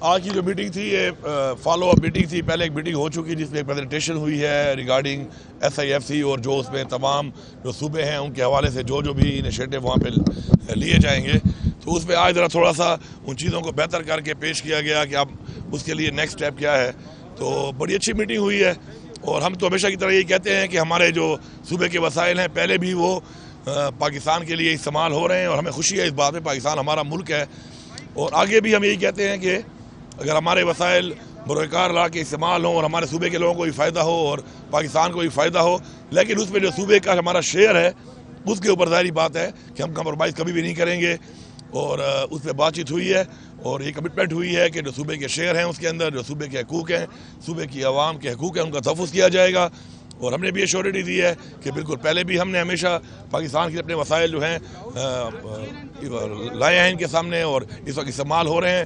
آج کی جو میٹنگ تھی یہ فالو اپ میٹنگ تھی. پہلے ایک میٹنگ ہو چکی جس میں ایک پریزنٹیشن ہوئی ہے ریگارڈنگ SIFC اور جو اس میں تمام جو صوبے ہیں ان کے حوالے سے جو بھی انیشیٹو وہاں پہ لیے جائیں گے. تو اس میں آج ذرا تھوڑا سا ان چیزوں کو بہتر کر کے پیش کیا گیا کہ اب اس کے لیے نیکسٹ اسٹیپ کیا ہے. تو بڑی اچھی میٹنگ ہوئی ہے اور ہم تو ہمیشہ کی طرح یہی کہتے ہیں کہ ہمارے جو صوبے کے وسائل ہیں پہلے بھی وہ پاکستان کے لیے استعمال ہو رہے ہیں اور ہمیں خوشی ہے اس بات میں. پاکستان ہمارا ملک ہے اور آگے بھی ہم یہی کہتے ہیں کہ اگر ہمارے وسائل بروکار لا کے استعمال ہوں اور ہمارے صوبے کے لوگوں کو بھی فائدہ ہو اور پاکستان کو بھی فائدہ ہو, لیکن اس میں جو صوبے کا ہمارا شیئر ہے اس کے اوپر ظاہری بات ہے کہ ہم کمپرومائز کبھی بھی نہیں کریں گے. اور اس پہ بات چیت ہوئی ہے اور یہ کمٹمنٹ ہوئی ہے کہ جو صوبے کے شیئر ہیں اس کے اندر جو صوبے کے حقوق ہیں, صوبے کی عوام کے حقوق ہیں, ان کا تحفظ کیا جائے گا. اور ہم نے بھی یہ شیورٹی دی ہے کہ بالکل پہلے بھی ہم نے ہمیشہ پاکستان کے اپنے وسائل جو ہیں لائے ہیں ان کے سامنے اور اس وقت استعمال ہو رہے ہیں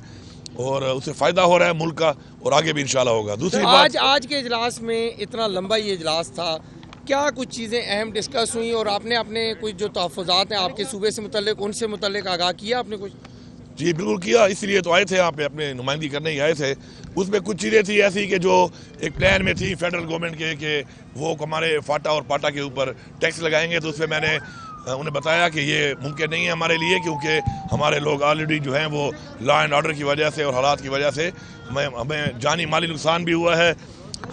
اور اس سے فائدہ ہو رہا ہے ملک کا اور آگے بھی انشاءاللہ ہوگا. دوسری بات, آج کے اجلاس میں اتنا لمبا یہ اجلاس تھا, کیا کچھ چیزیں اہم ڈسکس ہوئیں اور آپ نے اپنے کچھ جو تحفظات ہیں آپ کے صوبے سے متعلق ان سے متعلق آگاہ کیا آپ نے کچھ؟ جی بالکل کیا, اس لیے تو آئے تھے یہاں پہ اپنے نمائندگی کرنے ہی آئے تھے. اس میں کچھ چیزیں تھی ایسی کہ جو ایک پلان میں تھی فیڈرل گورنمنٹ کے کہ وہ ہمارے فاٹا اور پاٹا کے اوپر ٹیکس لگائیں گے. تو اس میں میں نے انہیں بتایا کہ یہ ممکن نہیں ہے ہمارے لیے کیونکہ ہمارے لوگ آلریڈی جو ہیں وہ لا اینڈ آرڈر کی وجہ سے اور حالات کی وجہ سے ہمیں جانی مالی نقصان بھی ہوا ہے,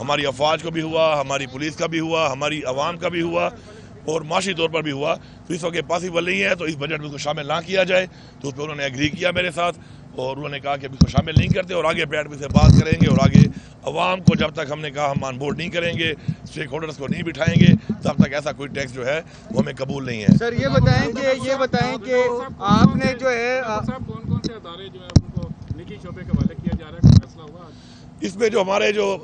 ہماری افواج کو بھی ہوا, ہماری پولیس کا بھی ہوا, ہماری عوام کا بھی ہوا اور معاشی طور پر بھی ہوا. تو اس وقت پاسبل نہیں ہے تو اس بجٹ میں اس کو شامل نہ کیا جائے. تو اس پہ انہوں نے ایگری کیا میرے ساتھ اور انہوں نے کہا کہ اب اس کو شامل نہیں کرتے اور آگے بیٹھ سے بات کریں گے اور آگے عوام کو جب تک ہم نے کہا ہم آن بورڈ نہیں کریں گے, اسٹیک ہولڈرز کو نہیں بٹھائیں گے, تب تک ایسا کوئی ٹیکس جو ہے وہ ہمیں قبول نہیں ہے. سر یہ بتائیں کہ آپ نے جو ہے کون کون سے ادارے جو ہے ان کو نجی شعبے کے حوالے کیا جا رہا ہے, کوئی فیصلہ ہوا؟ اس میں جو ہمارے جو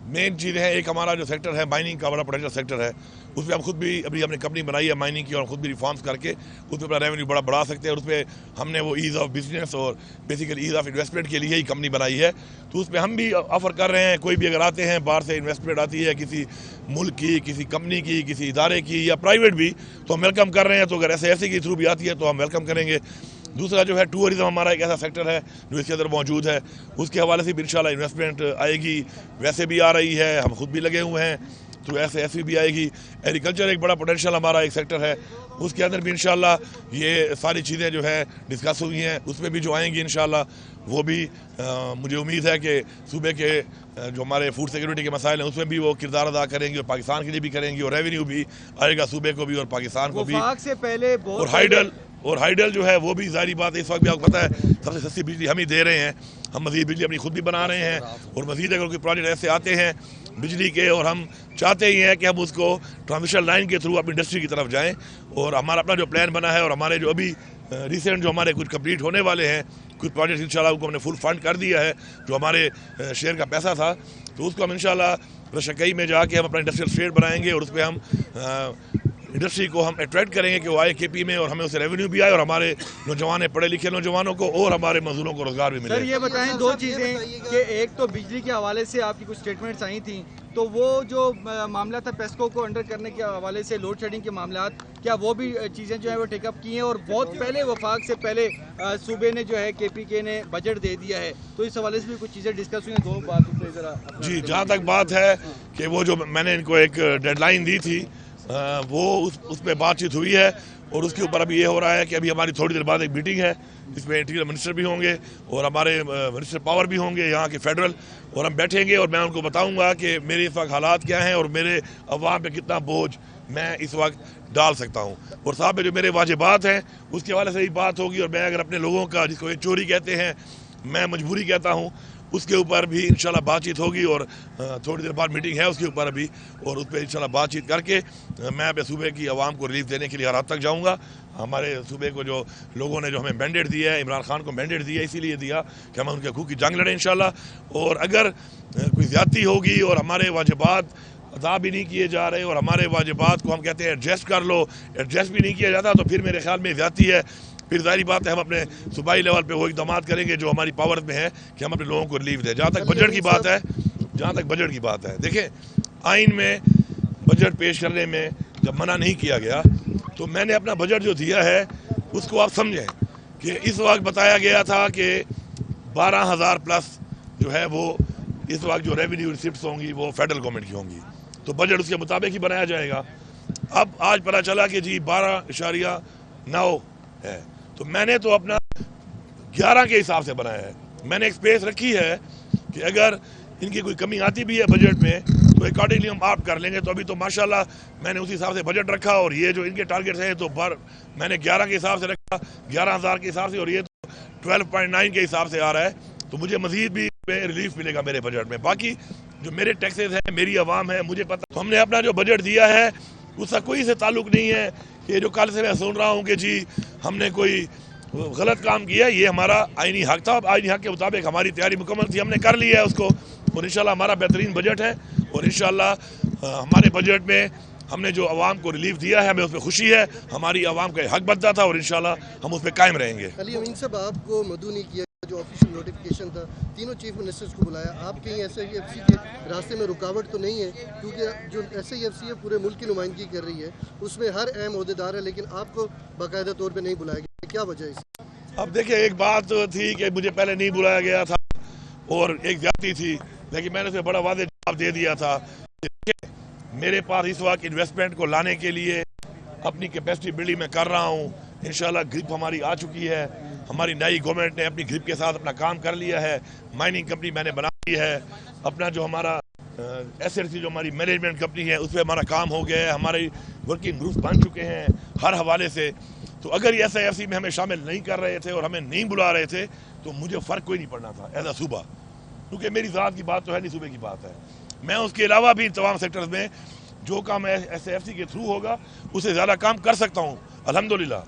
مین چیزیں ہیں, ایک ہمارا جو سیکٹر ہے مائننگ کا بڑا پوٹینشیل سیکٹر ہے, اس پہ ہم خود بھی ابھی ہم نے کمپنی بنائی ہے مائننگ کی اور خود بھی ریفارمز کر کے اس پہ اپنا ریونیو بڑا بڑھا سکتے ہیں. اور اس پہ ہم نے وہ ایز آف بزنس اور بیسیکلی ایز آف انویسٹمنٹ کے لیے ہی کمپنی بنائی ہے. تو اس پہ ہم بھی آفر کر رہے ہیں, کوئی بھی اگر آتے ہیں باہر سے انویسٹمنٹ آتی ہے کسی ملک کی, کسی کمپنی کی, کسی ادارے کی یا پرائیویٹ بھی, تو ہم ویلکم کر رہے ہیں. تو اگر ایسے کے تھرو بھی آتی ہے تو ہم ویلکم کریں گے. دوسرا جو ہے ٹورزم ہمارا ایک ایسا سیکٹر ہے جو اس کے اندر موجود ہے, اس کے حوالے سے بھی انشاءاللہ انویسٹمنٹ آئے گی, ویسے بھی آ رہی ہے, ہم خود بھی لگے ہوئے ہیں تو ایسے بھی آئے گی. ایگریکلچر ایک بڑا پوٹینشیل ہمارا ایک سیکٹر ہے, اس کے اندر بھی انشاءاللہ یہ ساری چیزیں جو ہے ڈسکس ہوئی ہیں, اس میں بھی جو آئیں گی انشاءاللہ وہ بھی مجھے امید ہے کہ صوبے کے جو ہمارے فوڈ سیکورٹی کے مسائل ہیں اس میں بھی وہ کردار ادا کریں گے اور پاکستان کے لیے بھی کریں گے اور ریونیو بھی آئے گا صوبے کو بھی اور پاکستان کو بھی. سے پہلے اور ہائیڈل جو ہے وہ بھی ظاہری بات ہے اس وقت بھی آپ کو پتہ ہے سب سے سستی بجلی ہم ہی دے رہے ہیں. ہم مزید بجلی اپنی خود بھی بنا رہے ہیں اور مزید اگر کوئی پروجیکٹ ایسے آتے ہیں بجلی کے اور ہم چاہتے ہی ہیں کہ ہم اس کو ٹرانسمیشن لائن کے تھرو اپنی انڈسٹری کی طرف جائیں. اور ہمارا اپنا جو پلان بنا ہے اور ہمارے جو ابھی ریسنٹ جو ہمارے کچھ کمپلیٹ ہونے والے ہیں کچھ پروجیکٹس انشاءاللہ ان کو ہم نے فل فنڈ کر دیا ہے جو ہمارے شیئر کا پیسہ تھا. تو اس کو ہم انشاءاللہ رشکئی میں جا کے ہم اپنا انڈسٹریل اسٹیٹ بنائیں گے اور اس پہ ہم انڈسٹری کو ہم اٹریکٹ کریں گے کہ وہ آئے KP میں اور ہمیں اسے ریونیو بھی آئے اور ہمارے نوجوان پڑھے لکھے نوجوانوں کو اور ہمارے مزدوروں کو روزگار بھی ملے. سر یہ بتائیں دو چیزیں کہ ایک تو بجلی کے حوالے سے آپ کی کچھ سٹیٹمنٹس آئی تھیں, تو وہ جو معاملہ تھا پیسکو کو انڈر کرنے کے حوالے سے لوڈ شیڈنگ کے معاملات, کیا وہ بھی چیزیں جو ہے وہ ٹیک اپ کی ہیں؟ اور بہت پہلے وفاق سے پہلے صوبے نے جو ہے KPK نے بجٹ دے دیا ہے, تو اس حوالے سے بھی کچھ چیزیں ڈسکس ہوئی ہیں. دونوں باتوں پہ ذرا جی جہاں تک بات ہے کہ وہ جو میں نے ان کو ایک ڈیڈ لائن دی تھی وہ اس پہ بات چیت ہوئی ہے اور اس کے اوپر ابھی یہ ہو رہا ہے کہ ابھی ہماری تھوڑی دیر بعد ایک میٹنگ ہے جس میں انٹیریئر منسٹر بھی ہوں گے اور ہمارے منسٹر پاور بھی ہوں گے یہاں کے فیڈرل, اور ہم بیٹھیں گے اور میں ان کو بتاؤں گا کہ میرے اس وقت حالات کیا ہیں اور میرے عوام پہ کتنا بوجھ میں اس وقت ڈال سکتا ہوں اور صاحب جو میرے واجبات ہیں اس کے حوالے سے ہی بات ہوگی. اور میں اگر اپنے لوگوں کا جس کو یہ چوری کہتے ہیں میں مجبوری کہتا ہوں اس کے اوپر بھی انشاءاللہ بات چیت ہوگی اور تھوڑی دیر بعد میٹنگ ہے اس کے اوپر ابھی, اور اس پہ انشاءاللہ بات چیت کر کے میں اپنے صوبے کی عوام کو ریلیف دینے کے لیے ہر حد تک جاؤں گا. ہمارے صوبے کو جو لوگوں نے جو ہمیں مینڈیٹ دیا ہے, عمران خان کو مینڈیٹ دیا اسی لیے دیا کہ ہم ان کے حقوق کی جنگ لڑیں انشاءاللہ. اور اگر کوئی زیادتی ہوگی اور ہمارے واجبات ادا بھی نہیں کیے جا رہے اور ہمارے واجبات کو ہم کہتے ہیں ایڈجسٹ کر لو, ایڈجسٹ بھی نہیں کیا جاتا تو پھر میرے خیال میں زیادتی ہے. پھر ظاہری بات ہے ہم اپنے صوبائی لیول پہ وہ اقدامات کریں گے جو ہماری پاور میں ہے کہ ہم اپنے لوگوں کو ریلیف دیں. جہاں تک بجٹ کی بات ہے دیکھیں آئین میں بجٹ پیش کرنے میں جب منع نہیں کیا گیا تو میں نے اپنا بجٹ جو دیا ہے اس کو آپ سمجھیں کہ اس وقت بتایا گیا تھا کہ 12,000 प्लस जो है वो इस वक्त जो रेवेन्यू रिसिप्ट्स होंगी वो फेडरल गवर्नमेंट की होंगी, तो बजट उसके मुताबिक ही बनाया जाएगा। अब आज पता चला कि जी 12.9 है, तो मैंने तो अपना 11 के हिसाब से बनाया है। मैंने एक स्पेस रखी है कि अगर इनकी कोई कमी आती भी है बजट में तो अकॉर्डिंगली हम आप कर लेंगे। तो अभी तो माशाल्लाह मैंने उसी हिसाब से बजट रखा, और ये जो इनके टारगेट्स हैं तो मैंने 11 के हिसाब से रखा, 11,000 के हिसाब से, और ये तो 12.9 के हिसाब से आ रहा है। तो मुझे मजीद भी रिलीफ मिलेगा मेरे बजट में। बाकी जो मेरे टैक्सेस हैं, मेरी आवाम है, मुझे पता, तो हमने अपना जो बजट दिया है उसका कोई से ताल्लुक नहीं है कि जो कल से मैं सुन रहा हूँ कि जी हमने कोई गलत काम किया। ये हमारा आईनी हक था, आईनी हक के मुताबिक हमारी तैयारी मुकम्मल थी, हमने कर लिया है उसको, और इंशाल्लाह हमारा बेहतरीन बजट है। और इंशाल्लाह हमारे बजट में हमने जो आवाम को रिलीफ दिया है हमें उस पर खुशी है, हमारी आवाम का हक बनता था, और इंशाल्लाह हम उस पर कायम रहेंगे। अली अमीन साहब, आपको मदू नहीं किया, जो ऑफिशियल नोटिफिकेशन था, तीनों चीफ मिनिस्टर्स को बुलाया, आप कहीं SIFC के रास्ते में रुकावट तो नहीं है? क्योंकि जो SIFC है पूरे मुल्क की नुमाइंदगी कर रही है, उसमें हर अहम ओहदेदार है, लेकिन आपको बाकायदा तौर पर नहीं बुलाया गया, क्या वजह है इसकी? अब देखिए, एक बात थी कि मुझे पहले नहीं बुलाया गया था और एक ज्यादती थी, लेकिन मैंने उसे बड़ा वाज़ेह जवाब दे दिया था। मेरे पास इस वक्त इन्वेस्टमेंट को लाने के लिए अपनी कैपेसिटी बिल्डिंग में कर रहा हूँ। इंशाल्लाह ग्रिप हमारी आ चुकी है, हमारी नई गवर्नमेंट ने अपनी ग्रिप के साथ अपना काम कर लिया है, माइनिंग कंपनी मैंने बना ली है, अपना जो हमारा SRC जो हमारी मैनेजमेंट कंपनी है उस पर हमारा काम हो गया है, हमारे वर्किंग ग्रुप बन चुके हैं हर हवाले से। तो अगर ये SIFC में हमें शामिल नहीं कर रहे थे और हमें नहीं बुला रहे थे तो मुझे फ़र्क कोई नहीं पड़ना था एज अ सूबा, क्योंकि मेरी ज़ात की बात तो है नहीं, सूबे की बात है। मैं उसके अलावा भी तमाम सेक्टर्स में जो काम SIFC के थ्रू होगा उससे ज़्यादा काम कर सकता हूँ। अल्हम्दुलिल्लाह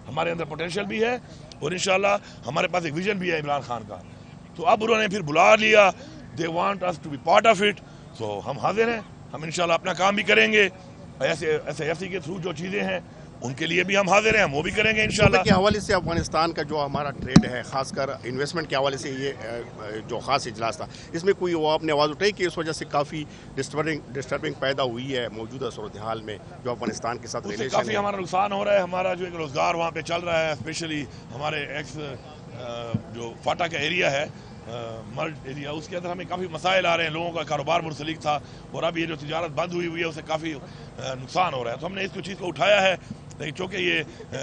हमारे अंदर पोटेंशियल भी है और इंशाल्लाह हमारे पास एक विजन भी है इमरान खान का। तो अब उन्होंने फिर बुला लिया, they want us to be part of it, तो हम हाजिर हैं, हम इंशाल्लाह अपना काम भी करेंगे। ऐसे SIFC के थ्रू जो चीज़ें हैं उनके लिए भी हम हाजिर हैं, हम वो भी करेंगे इंशाल्लाह। के हवाले से अफगानिस्तान का जो हमारा ट्रेड है, खासकर इन्वेस्टमेंट के हवाले से ये जो खास इजलास था, इसमें कोई वो आपने आवाज़ उठाई कि इस वजह से काफ़ी डिस्टर्बिंग पैदा हुई है मौजूदा सूरत हाल में जो अफगानिस्तान के साथ रिलेशन काफ़ी हमारा नुकसान हो रहा है। हमारा जो एक रोज़गार वहाँ पे चल रहा है, स्पेशली हमारे जो फाटा का एरिया है, मर्ड एरिया, उसके अंदर हमें काफ़ी मसाइल आ रहे हैं, लोगों का कारोबार मुंसलिक था और अब ये जो तिजारत बंद हुई है उससे काफ़ी नुकसान हो रहा है। तो हमने इसको चीज़ को उठाया है, लेकिन चूँकि ये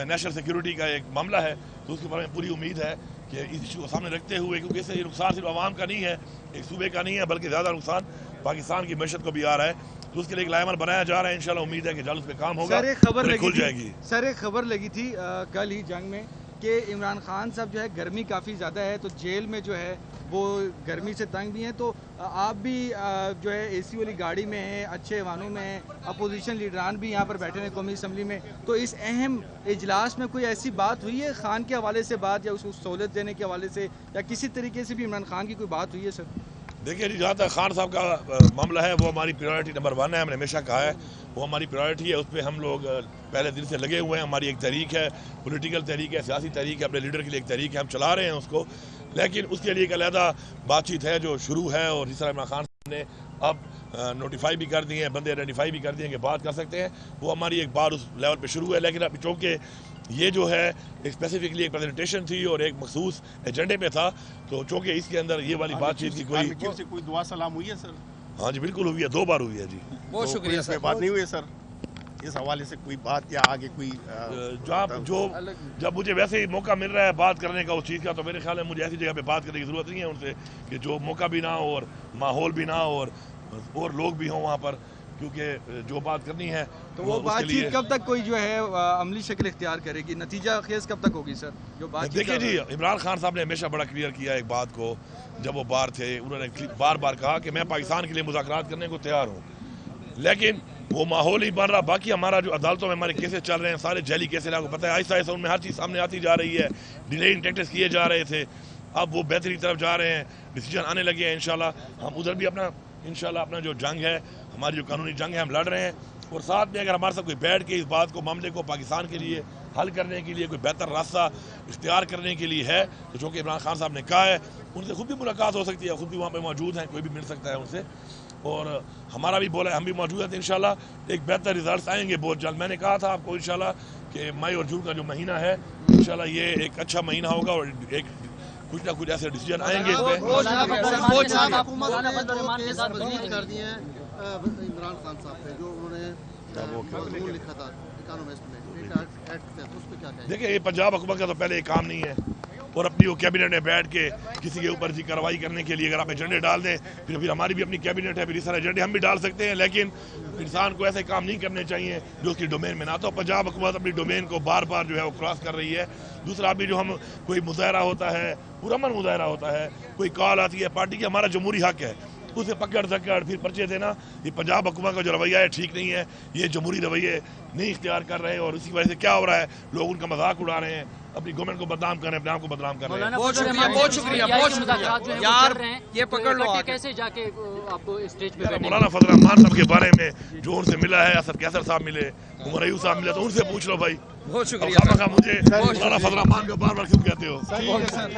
नेशनल सिक्योरिटी का एक मामला है तो उसके बारे में पूरी उम्मीद है कि इस इशू को सामने रखते हुए, क्योंकि इससे ये नुकसान सिर्फ आवाम का नहीं है, एक सूबे का नहीं है, बल्कि ज़्यादा नुकसान पाकिस्तान की मैशत को भी आ रहा है, तो उसके लिए एक लायमन बनाया जा रहा है। इंशाल्लाह उम्मीद है कि जल्द उस पर काम होगा, खुल जाएगी। सर एक खबर लगी थी कल ही जंग में कि इमरान खान साहब जो है गर्मी काफ़ी ज़्यादा है तो जेल में जो है वो गर्मी से तंग भी हैं, तो आप भी जो है AC वाली गाड़ी में हैं, अच्छे वाहनों में हैं, अपोजिशन लीडरान भी यहाँ पर बैठे हैं कौमी असम्बली में, तो इस अहम इजलास में कोई ऐसी बात हुई है खान के हवाले से बात, या उसको सहूलत देने के हवाले से, या किसी तरीके से भी इमरान खान की कोई बात हुई है? सर देखिए जी, जहाँ तक खान साहब का मामला है वो हमारी प्रायोरिटी नंबर 1 है, हमने हमेशा कहा है वो हमारी प्रायोरिटी है, उस पर हम लोग पहले दिन से लगे हुए हैं। हमारी एक तहरीक है, पॉलिटिकल तहरीक है, सियासी तहरीक है, अपने लीडर के लिए एक तहरीक है, हम चला रहे हैं उसको, लेकिन उसके लिए एक अलहदा बातचीत है जो शुरू है। और जिस तरह इमरान खान साहब ने अब नोटिफाई भी कर दिए हैं, बंदे आइडेंटिफाई भी कर दिए हैं कि बात कर सकते हैं, वो हमारी एक बार उस लेवल पे शुरू है। लेकिन अब चूँकि ये जो है एक स्पेसिफिकली एक प्रेजेंटेशन थी और एक मखसूस एजेंडे पे था, तो चूँकि इसके अंदर ये वाली बातचीत की कोई दुआ सलाम हुई है सर? हाँ जी बिल्कुल हुई है, 2 बार हुई है जी। बहुत शुक्रिया सर। बात नहीं हुई है सर इस हवाले से कोई बात, या आगे कोई जब मुझे वैसे ही मौका मिल रहा है बात करने का उस चीज़ का, तो मेरे ख्याल में मुझे ऐसी जगह पे बात करने की ज़रूरत नहीं है उनसे कि जो मौका भी ना हो और माहौल भी ना हो और लोग भी हों वहाँ पर, क्योंकि जो बात करनी है तो वो बातचीत कब तक कोई जो है अमली शक्ल इख्तियार करेगी, नतीजा खेज कब तक होगी सर जो बात? देखिए जी, इमरान खान साहब ने हमेशा बड़ा क्लियर किया एक बात को, जब वो बाहर थे उन्होंने बार बार कहा कि मैं पाकिस्तान के लिए मुज़ाकरात करने को तैयार हूँ, लेकिन वो माहौल ही बन रहा। बाकी हमारा जो अदालतों में हमारे केसेस चल रहे हैं, सारे जैली केसेस, आपको पता है, आहिस्ता आहिस्ता उनमें हर चीज़ सामने आती जा रही है, डिलेइंग टैक्टिक्स किए जा रहे थे, अब वो बेहतरी तरफ जा रहे हैं, डिसीजन आने लगे हैं। इंशाल्लाह हम उधर भी अपना जो जंग है, हमारी जो कानूनी जंग है, हम लड़ रहे हैं, और साथ में अगर हमारे साथ कोई बैठ के इस बात को, मामले को पाकिस्तान के लिए हल करने के लिए कोई बेहतर रास्ता इख्तियार करने के लिए है, तो चूँकि इमरान खान साहब ने कहा है, उनसे खुद भी मुलाकात हो सकती है, खुद भी वहाँ पे मौजूद हैं, कोई भी मिल सकता है उनसे, और हमारा भी बोला है, हम भी मौजूद हैं। इंशाल्लाह एक बेहतर रिजल्ट आएंगे बहुत जल्द। मैंने कहा था आपको इंशाल्लाह कि मई और जून का जो महीना है, इंशाल्लाह ये एक अच्छा महीना होगा और एक कुछ ना कुछ ऐसे डिसीजन आएंगे इस पे। कर दिए हैं इमरान खान साहब पे जो उन्होंने लिखा था इकोनॉमिस्ट में एक्ट पे, उस पे क्या कहें? देखिए ये पंजाब हुकूमत का तो पहले एक काम नहीं है, और अपनी वो कैबिनेट में बैठ के किसी के ऊपर जी कार्रवाई करने के लिए अगर आप एजेंडे डाल दें, फिर हमारी भी अपनी कैबिनेट है, फिर इस सारे एजेंडे हम भी डाल सकते हैं, लेकिन इंसान को ऐसे काम नहीं करने चाहिए जो उसकी डोमेन में ना। तो पंजाब हुकूमत अपनी डोमेन को बार बार जो है वो क्रॉस कर रही है। दूसरा भी जो हम कोई मुजाहरा होता है, पुरअमन मुजाहरा होता है, कोई कॉल आती है पार्टी की, हमारा जमहूरी हक है, उसे पकड़ सकड़ फिर पर्चे देना, ये पंजाब हुकूमत का जो रवैया है ठीक नहीं है। ये जमहूरी रवैये नहीं इख्तियार कर रहे हैं, और इसी वजह से क्या हो रहा है, लोग उनका मजाक उड़ा रहे हैं, अपनी गवर्नमेंट को बदनाम कर रहे हैं, अपने आप को बदनाम कर रहे हैं। बहुत शुक्रिया, बहुत शुक्रिया, बहुत शुक्रिया यार, ये पकड़ लो आके। कैसे जाके आपको स्टेज पे बैठने मौलाना फजल रहमान साहब के बारे में जो उनसे मिला है, असद कैसर साहब मिले, उमर अयूब साहब मिले, तो उनसे पूछ लो भाई। बहुत शुक्रिया मुझे मौलाना फजल रहमान को बार बार क्यों कहते हो?